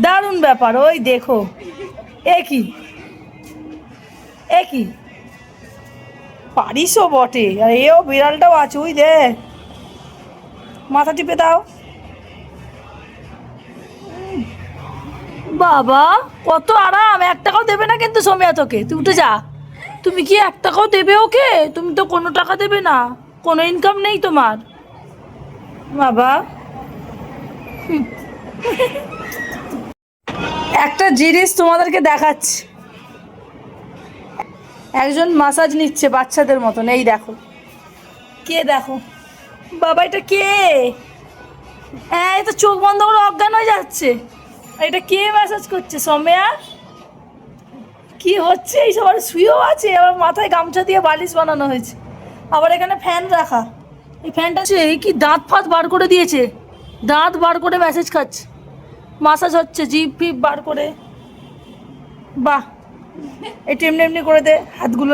দারুণ ব্যাপার। ওই দেখো, এ কি, এ কি, পারিসও বটে, আর এও বিড়ালটাও আছে, ওই দেখ, মাথা টিপে দাও। বাবা, কত আরাম। 1 টাকাও দেবে না কিন্তু সোমিয়া তোকে, তুই উঠে যা। তুমি কি 1 টাকাও দেবে ওকে? তুমি তো কোনো টাকা দেবে না, কোনো ইনকাম নেই তোমার। বাবা, একটা জিনিস তোমাদেরকে দেখাচ্ছি। একজন মাসাজ নিচ্ছে বাচ্চাদের মতন, এই দেখো। কে দেখো, বাবা এটা কে? হ্যাঁ, এটা চোখ বন্ধ করে অজ্ঞান হয়ে যাচ্ছে। আর এটা কে ম্যাসাজ করছে সৌম্যা? কি হচ্ছে? এই সবার শুয়েও আছে, আবার মাথায় গামছা দিয়ে বালিশ বানানো হয়েছে, আবার এখানে ফ্যান রাখা। এই ফ্যানটা হচ্ছে কি, দাঁত ফাঁত বার করে দিয়েছে, দাঁত বার করে ম্যাসেজ খাচ্ছে, মাসাজ হচ্ছে জিভ ফিভ বার করে। বাহ, এটা এমনি এমনি করে দে হাতগুলো।